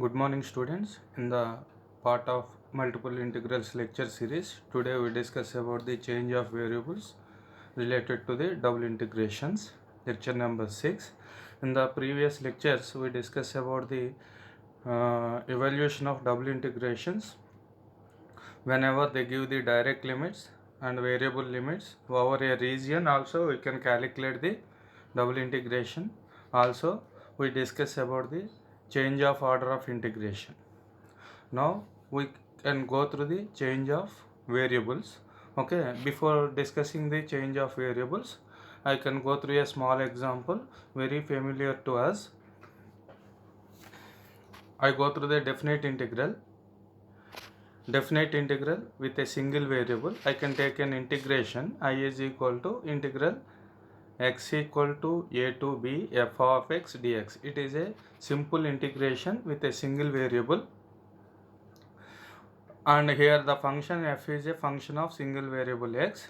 Good morning, students. In the part of multiple integrals lecture series, today we discuss about the change of variables related to the double integrations. Lecture number 6. In the previous lectures, we discussed about the evaluation of double integrations whenever they give the direct limits and variable limits over a region. Also, we can calculate the double integration. Also, we discuss about the change of order of integration. Now we can go through the change of variables. Okay, before discussing the change of variables, I can go through a small example very familiar to us. I go through the definite integral with a single variable. I can take an integration. I is equal to integral x equal to a to b f of x dx. It is a simple integration with a single variable, and here the function f is a function of single variable x.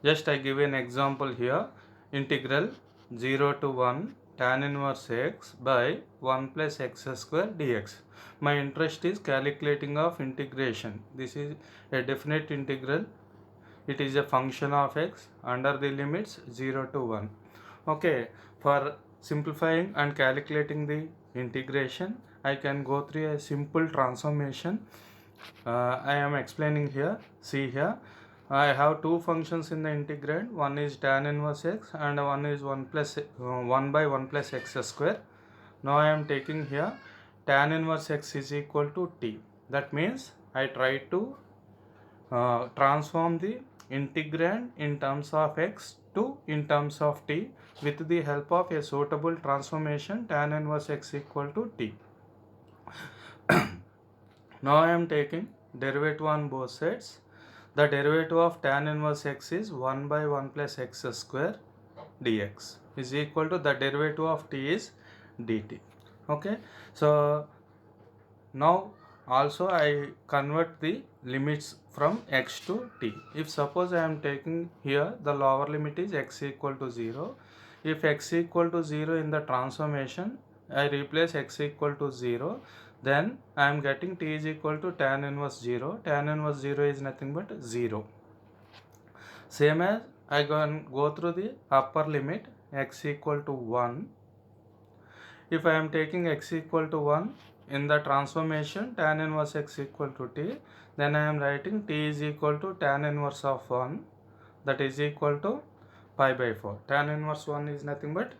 Just I give an example here. Integral 0 to 1 tan inverse x by 1 plus x square dx. My interest is calculating of integration. This is a definite integral. It is a function of x under the limits 0 to 1. Okay, for simplifying and calculating the integration, I can go through a simple transformation. I am explaining here. See here, I have two functions in the integrand. One is tan inverse x and one is 1 by 1 plus x square. Now I am taking here tan inverse x is equal to t. That means I try to transform the integrand in terms of x to in terms of t with the help of a suitable transformation tan inverse x equal to t. Now I am taking derivative on both sides. The derivative of tan inverse x is 1 by 1 plus x square dx is equal to the derivative of t is dt. Okay, so now also I convert the limits from x to t. If suppose I am taking here the lower limit is x equal to 0. If x equal to 0 in the transformation, I replace x equal to 0, then I am getting t is equal to tan inverse 0. Tan inverse 0 is nothing but 0. Same as I go through the upper limit x equal to 1. If I am taking x equal to 1 in the transformation tan inverse x equal to t, then I am writing t is equal to tan inverse of 1, that is equal to pi by 4. Tan inverse 1 is nothing but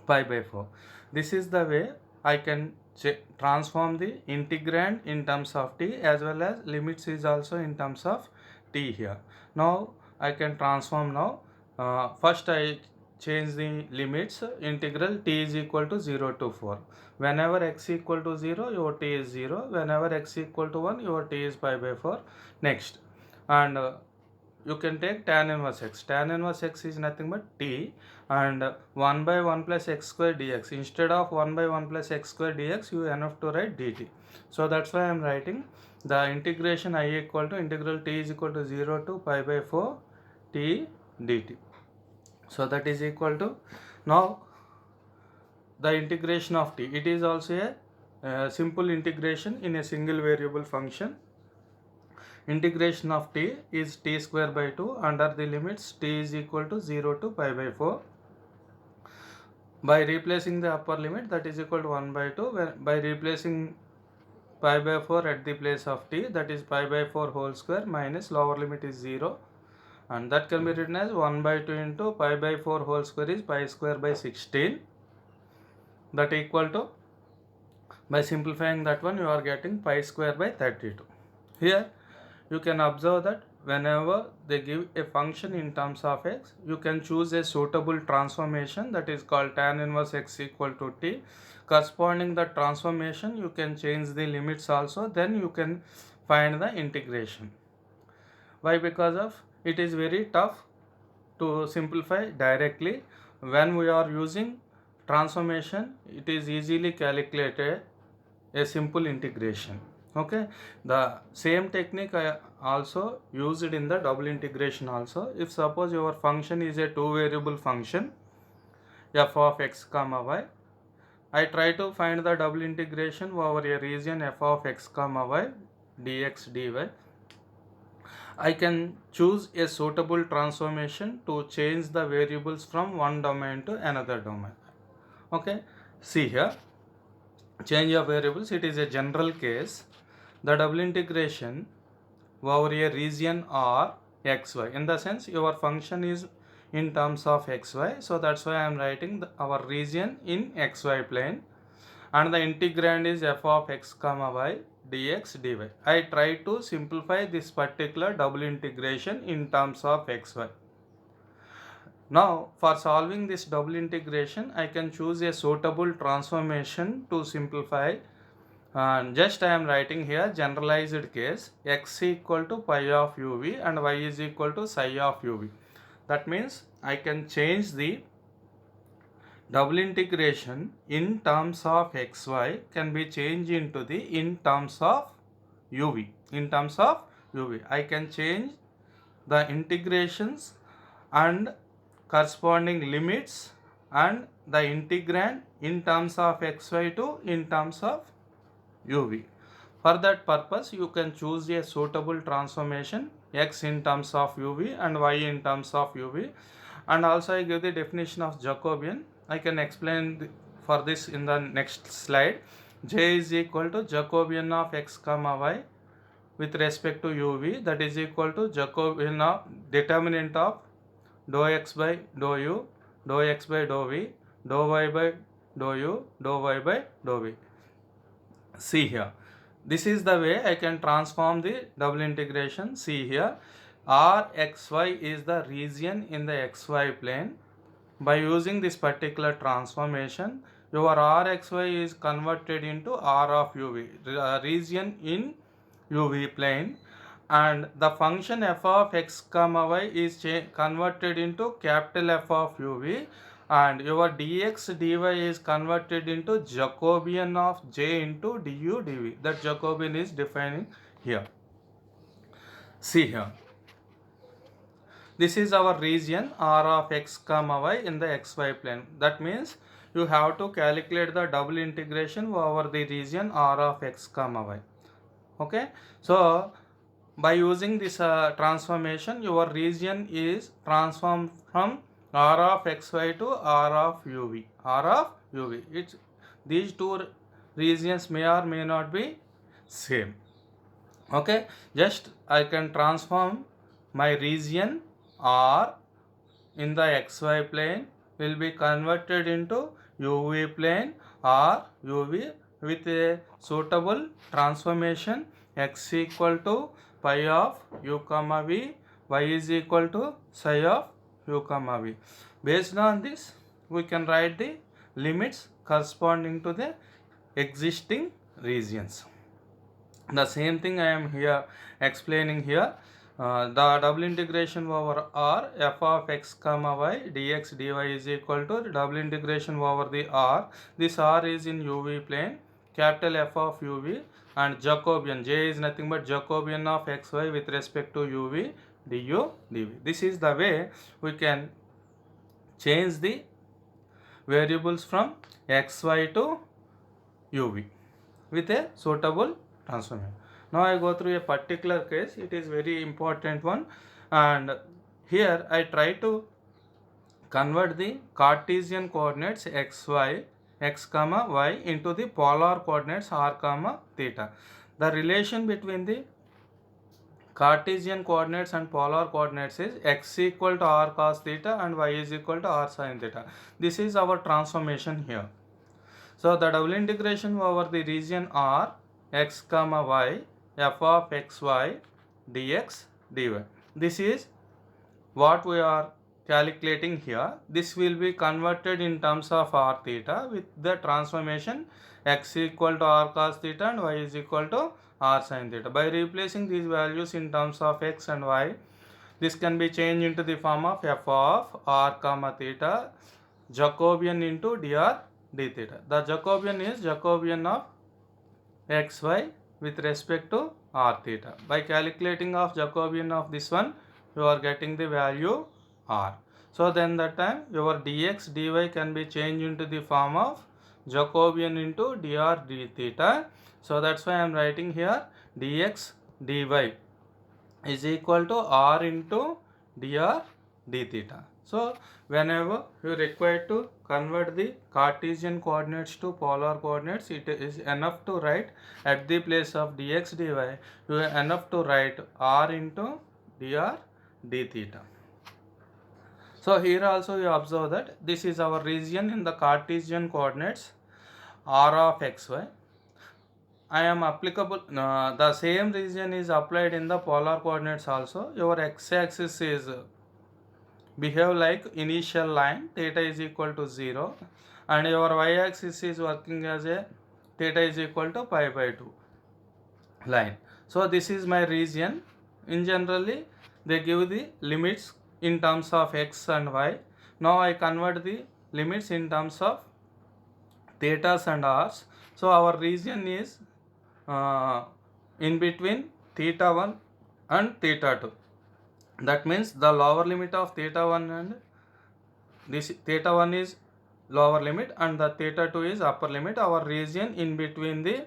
pi by 4. This is the way I can transform the integrand in terms of t as well as limits is also in terms of t here. Now I can transform now. First I change the limits. Integral t is equal to 0 to 4. Whenever x equal to 0, your t is 0. Whenever x equal to 1, your t is pi by 4. Next, and you can take tan inverse x. Tan inverse x is nothing but t, and 1 by 1 plus x square dx. Instead of 1 by 1 plus x square dx, you enough to write dt. So that's why I am writing the integration I equal to integral t is equal to 0 to pi by 4 t dt. So that is equal to, now the integration of t. It is also a simple integration in a single variable function. Integration of t is t square by 2 under the limits t is equal to 0 to pi by 4. By replacing the upper limit, that is equal to 1 by 2, by replacing pi by 4 at the place of t, that is pi by 4 whole square minus lower limit is 0, and that can be written as 1 by 2 into pi by 4 whole square is pi square by 16, that equal to, by simplifying that one, you are getting pi square by 32. Here you can observe that whenever they give a function in terms of x, you can choose a suitable transformation, that is called tan inverse x equal to t. Corresponding the transformation, you can change the limits also, then you can find the integration. Why? Because of it is very tough to simplify directly. When we are using transformation, it is easily calculated a simple integration. Okay, the same technique I also used in the double integration also. If suppose your function is a two variable function f of x comma y, I try to find the double integration over a region f of x comma y dx dy. I can choose a suitable transformation to change the variables from one domain to another domain. Okay, see here, change of variables, it is a general case. The double integration over a region or xy, in the sense your function is in terms of xy, so that's why I am writing our region in xy plane, and the integrand is f of x comma y dx dy. I try to simplify this particular double integration in terms of xy. Now for solving this double integration, I can choose a suitable transformation to simplify, and just I am writing here generalized case, x equal to pi of uv and y is equal to psi of uv. That means I can change the double integration in terms of xy can be changed into the in terms of uv. In terms of uv, I can change the integrations and corresponding limits and the integrand in terms of xy to in terms of uv. For that purpose, you can choose a suitable transformation, x in terms of uv and y in terms of uv. And also I give the definition of Jacobian. I can explain for this in the next slide. J is equal to Jacobian of x comma y with respect to uv, that is equal to Jacobian of determinant of dou x by dou u, dou x by dou v, dou y by dou u, dou y by dou v. See here, this is the way I can transform the double integration. See here, Rxy is the region in the xy plane. By using this particular transformation, your Rxy is converted into R of uv, region in uv plane, and the function f of x comma y is converted into capital F of uv, and your dx dy is converted into Jacobian of j into du dv. That Jacobian is defining here. See here, this is our region R of x comma y in the xy plane. That means you have to calculate the double integration over the region R of x comma y. Okay, so by using this transformation, your region is transformed from R of xy to R of uv. R of uv. These two regions may or may not be same. Okay, just I can transform my region R in the xy plane will be converted into uv plane or uv with a suitable transformation, x equal to pi of u comma v, y is equal to psi of u comma v. Based on this, we can write the limits corresponding to the existing regions. The same thing I am here explaining here. The double integration over R f of x comma y dx dy is equal to double integration over the R. This R is in uv plane, capital F of uv, and Jacobian, J is nothing but Jacobian of xy with respect to uv du dv. This is the way we can change the variables from xy to uv with a suitable transformation. Now I go through a particular case. It is very important one, and here I try to convert the Cartesian coordinates xy, x comma y into the polar coordinates r comma theta. The relation between the Cartesian coordinates and polar coordinates is x equal to r cos theta and y is equal to r sin theta. This is our transformation here. So the double integration over the region R x comma y f of xy dx dy. This is what we are calculating here. This will be converted in terms of r theta with the transformation x equal to r cos theta and y is equal to r sin theta. By replacing these values in terms of x and y, this can be changed into the form of f of r comma theta Jacobian into dr d theta. The Jacobian is Jacobian of xy with respect to r theta. By calculating of Jacobian of this one, you are getting the value r. So then that time your dx dy can be changed into the form of Jacobian into dr d theta. So that's why I am writing here dx dy is equal to r into dr d theta. So whenever you require to convert the Cartesian coordinates to polar coordinates, it is enough to write at the place of dx dy, you are enough to write r into dr d theta. So here also you observe that this is our region in the Cartesian coordinates r of xy. I am applicable, the same region is applied in the polar coordinates also. Your x-axis is behave like initial line, theta is equal to 0, and your y-axis is working as a theta is equal to pi by 2 line. So this is my region. In generally they give the limits in terms of x and y. Now I convert the limits in terms of thetas and r's. So our region is in between theta 1 and theta 2. That means the lower limit of theta 1 and this theta 1 is lower limit and the theta 2 is upper limit. Our region in between the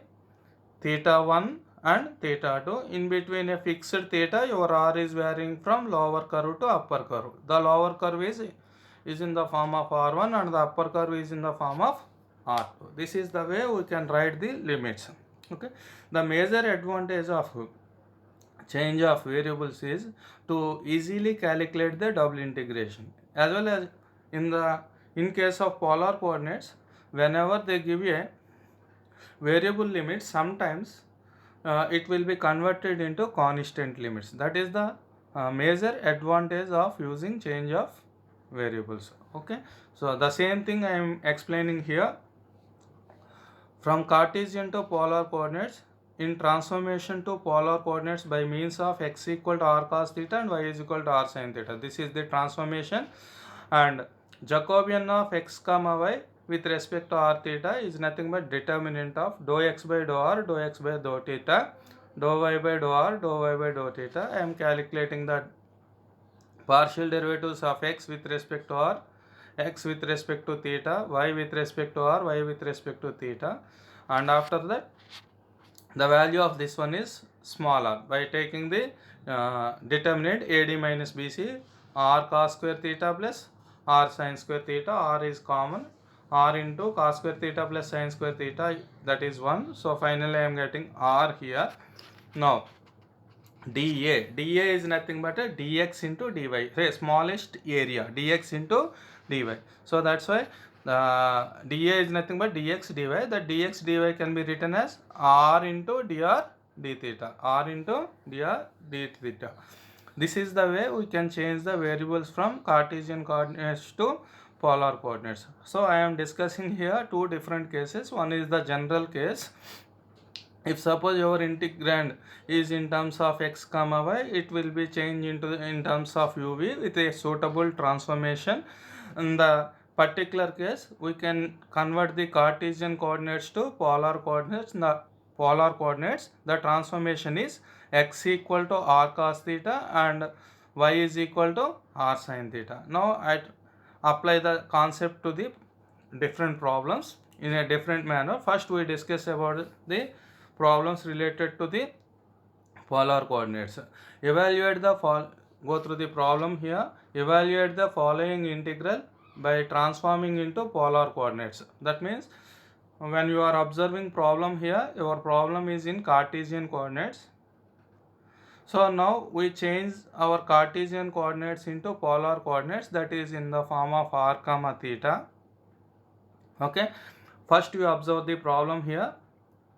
theta 1 and theta 2, in between a fixed theta, your r is varying from lower curve to upper curve. The lower curve is in the form of r1 and the upper curve is in the form of r2. This is the way we can write the limits. Okay. The major advantage of change of variables is to easily calculate the double integration, as well as in case of polar coordinates, whenever they give a variable limit, sometimes it will be converted into constant limits. That is the major advantage of using change of variables. Okay, so the same thing I am explaining here. From Cartesian to polar coordinates, in transformation to polar coordinates by means of x equal to r cos theta and y is equal to r sin theta. This is the transformation, and Jacobian of x comma y with respect to r theta is nothing but determinant of dou x by dou r, dou x by dou theta, dou y by dou r, dou y by dou theta. I am calculating the partial derivatives of x with respect to r, x with respect to theta, y with respect to r, y with respect to theta, and after that the value of this one is small r by taking the determinant ad minus bc, r cos square theta plus r sin square theta. R is common, r into cos square theta plus sin square theta, that is 1. So finally I am getting r here. Now dA is nothing but a dx into dy, the smallest area, dx into dy. So that's why dA is nothing but dx dy. That dx dy can be written as r into dr d theta, r into dr d theta. This is the way we can change the variables from Cartesian coordinates to polar coordinates. So I am discussing here two different cases. One is the general case. If suppose your integrand is in terms of x comma y, it will be changed in terms of uv with a suitable transformation. In the particular case, we can convert the Cartesian coordinates to polar coordinates. In the polar coordinates, the transformation is x equal to r cos theta and y is equal to r sin theta. Now I apply the concept to the different problems in a different manner. First we discuss about the problems related to the polar coordinates. Go through the problem here. Evaluate the following integral by transforming into polar coordinates. That means when you are observing problem here, your problem is in Cartesian coordinates. So now we change our Cartesian coordinates into polar coordinates, that is in the form of r comma theta. Okay, first you observe the problem here.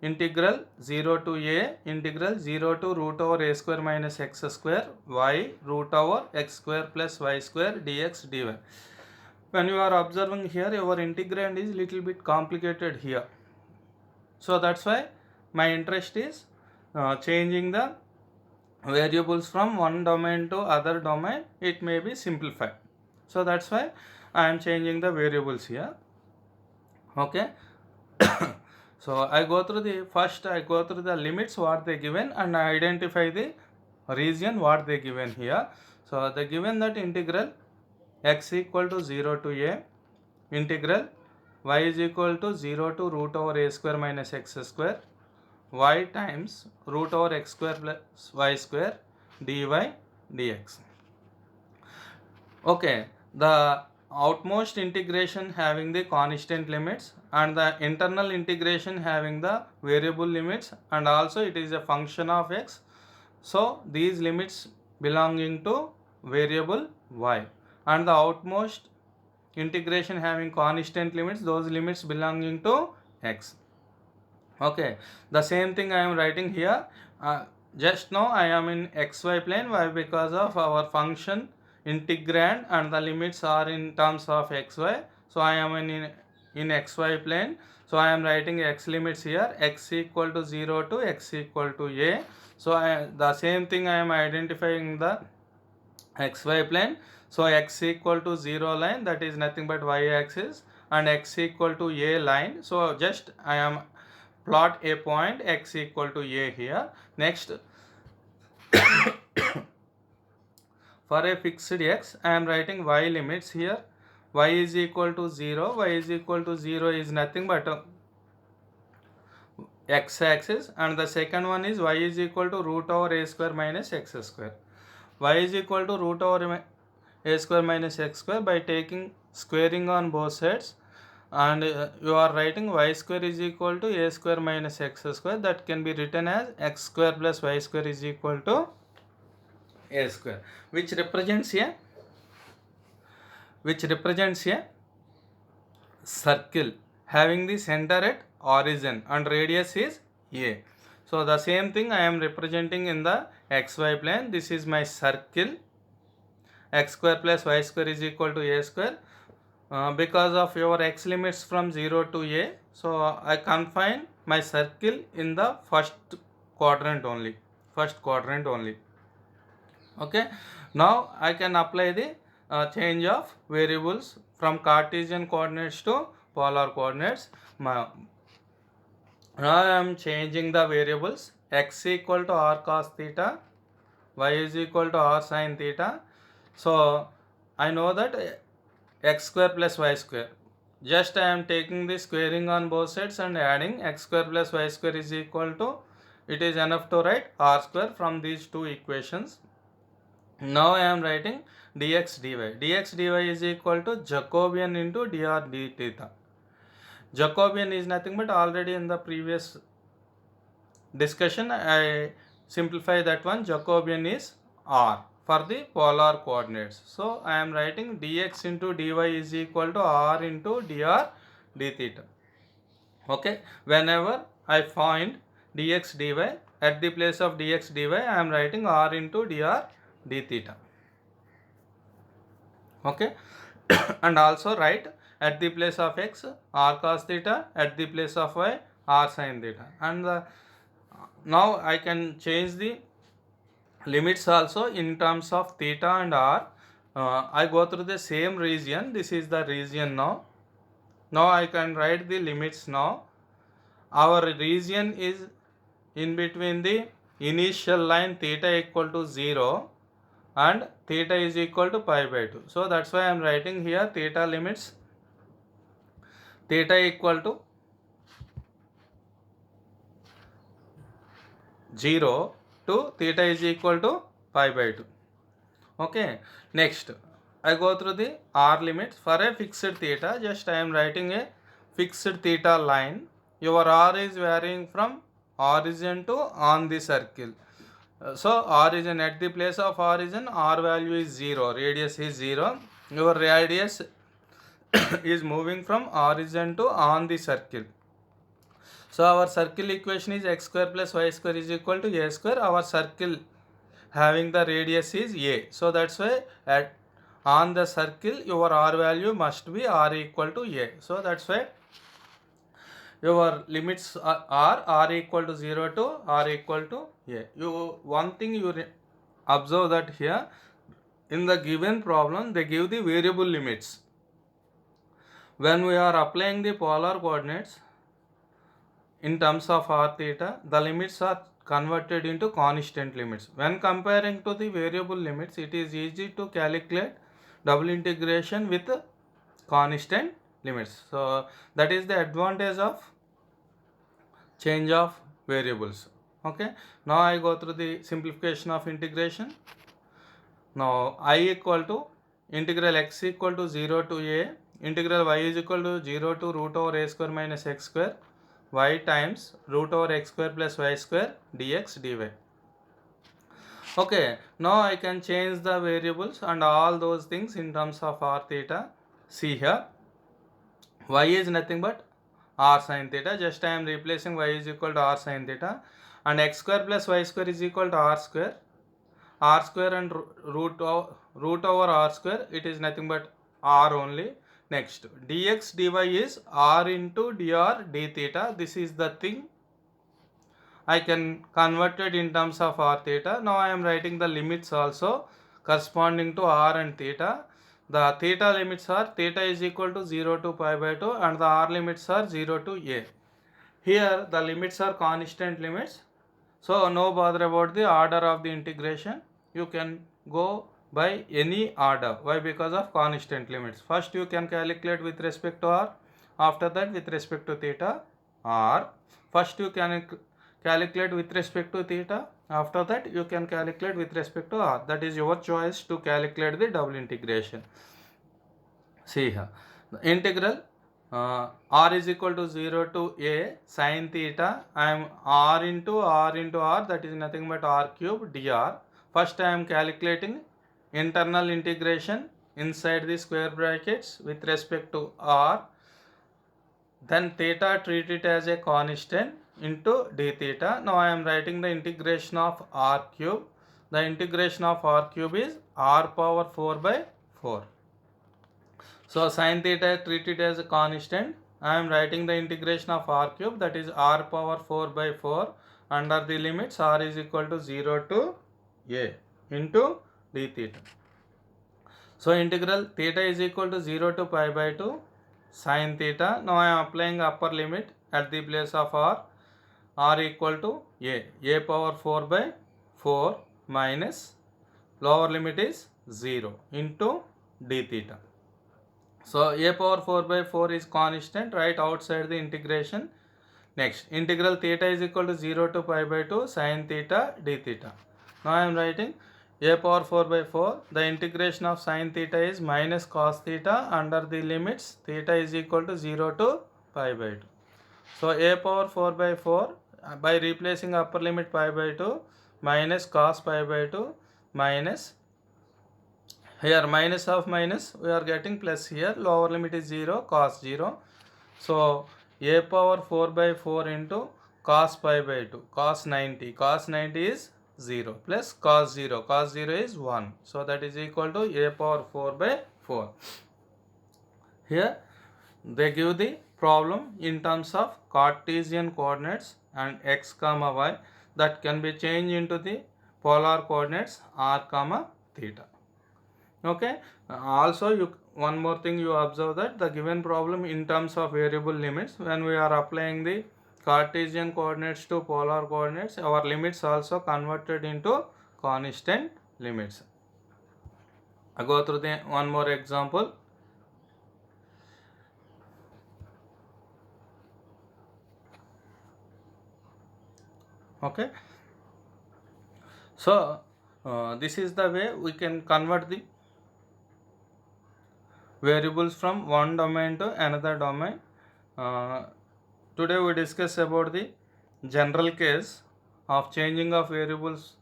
Integral 0 to a, integral 0 to root over a square minus x square y root over x square plus y square dx dy. When you are observing here, your integrand is little bit complicated here. So that's why my interest is changing the variables from one domain to other domain. It may be simplified. So that's why I am changing the variables here. Okay. So I go through the limits what they given and I identify the region what they given here. So they given that integral x equal to 0 to a, integral y is equal to 0 to root over a square minus x square y times root over x square plus y square dy dx. Okay, the outmost integration having the constant limits and the internal integration having the variable limits, and also it is a function of x, so these limits belonging to variable y, and the outmost integration having constant limits, those limits belonging to x. Okay, the same thing I am writing here. Just now I am in xy plane. Why? Because of our function integrand and the limits are in terms of xy. So I am in xy plane. So I am writing x limits here, x equal to 0 to x equal to a. So the same thing I am identifying the xy plane. So x equal to 0 line, that is nothing but y axis, and x equal to a line. So just I am plot a point x equal to a here. Next, for a fixed x, I am writing y limits here. Y is equal to 0. Y is equal to 0 is nothing but x axis, and the second one is y is equal to root over a square minus x square. Y is equal to root over a square minus x square by taking squaring on both sides, and you are writing y square is equal to a square minus x square. That can be written as x square plus y square is equal to a square, which represents a circle having the center at origin and radius is a. So the same thing I am representing in the xy plane. This is my circle, x square plus y square is equal to a square. Because of your x limits from 0 to a, so I confine my circle in the first quadrant only. Okay, now I can apply the change of variables from Cartesian coordinates to polar coordinates. Now I am changing the variables. X equal to r cos theta, y is equal to r sin theta. So I know that x square plus y square, just I am taking the squaring on both sides and adding x square plus y square is equal to, it is enough to write r square from these two equations. Now I am writing dx dy. Dx dy is equal to Jacobian into dr d theta. Jacobian is nothing but, already in the previous discussion I simplify that one. Jacobian is r for the polar coordinates. So I am writing dx into dy is equal to r into dr d theta. Okay, whenever I find dx dy, at the place of dx dy I am writing r into dr d theta. Okay, and also write at the place of x r cos theta, at the place of y r sin theta, and now I can change the limits also in terms of theta and r. I go through the same region. This is the region now. Now I can write the limits now. Our region is in between the initial line theta equal to 0 and theta is equal to pi by 2. So that's why I am writing here theta limits, theta equal to 0 to theta is equal to pi by 2. Okay, next I go through the r limits. For a fixed theta, just I am writing a fixed theta line. Your r is varying from origin to on the circle. So origin, at the place of origin r value is 0, radius is 0. Your radius is moving from origin to on the circle. So our circle equation is x square plus y square is equal to a square. Our circle having the radius is a. So that's why on the circle your r value must be r equal to a. So that's why your limits are r equal to 0 to r equal to a. One thing you observe that here in the given problem they give the variable limits. When we are applying the polar coordinates in terms of r theta, the limits are converted into constant limits. When comparing to the variable limits, it is easy to calculate double integration with constant limits. So that is the advantage of change of variables. Okay, now I go through the simplification of integration. Now I equal to integral x equal to 0 to a, integral y is equal to 0 to root over a square minus x square, y times root over x square plus y square dx dy. Okay, now I can change the variables and all those things in terms of r theta. See here, y is nothing but r sin theta, just I am replacing y is equal to r sin theta, and x square plus y square is equal to r square and root over r square, it is nothing but r only. Next, dx dy is r into dr d theta. This is the thing I can convert it in terms of r theta. Now I am writing the limits also corresponding to r and theta. The theta limits are theta is equal to 0 to pi by 2 and the r limits are 0 to a. Here the limits are constant limits, so no bother about the order of the integration. You can go by any order. Why? Because of constant limits. First you can calculate with respect to r, after that with respect to theta r. First you can calculate with respect to theta, after that you can calculate with respect to r. That is your choice to calculate the double integration. See here, the integral r is equal to 0 to a sin theta. I am r into r, that is nothing but r cube dr. First I am calculating internal integration inside the square brackets with respect to r, then theta treat it as a constant into d theta. Now I am writing the integration of r cube. The integration of r cube is r power 4 by 4. So sin theta treated as a constant. I am writing the integration of r cube, that is r power 4 by 4 under the limits r is equal to 0 to a into d theta. So integral theta is equal to 0 to pi by 2 sin theta. Now I am applying upper limit at the place of r equal to a power 4 by 4 minus lower limit is 0 into d theta. So a power 4 by 4 is constant right outside the integration. Next, integral theta is equal to 0 to pi by 2 sin theta d theta. Now I am writing a power 4 by 4. The integration of sin theta is minus cos theta under the limits theta is equal to 0 to pi by 2. So a power 4 by 4 by replacing upper limit pi by 2 minus cos pi by 2 minus, here minus of minus we are getting plus, here lower limit is 0 cos 0. So a power 4 by 4 into cos pi by 2 cos 90 is 0 plus cos 0 is 1. So that is equal to a power 4 by 4. Here they give the problem in terms of Cartesian coordinates and x comma y that can be changed into the polar coordinates r comma theta. Okay, also one more thing you observe that the given problem in terms of variable limits, when we are applying the Cartesian coordinates to polar coordinates, our limits also converted into constant limits. I go through the one more example. Okay, so this is the way we can convert the variables from one domain to another domain. Today we discuss about the general case of changing of variables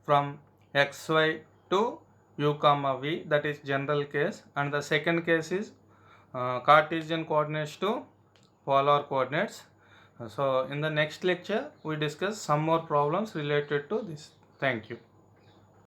from xy to u comma v, that is general case, and the second case is Cartesian coordinates to polar coordinates. So in the next lecture we discuss some more problems related to this. Thank you.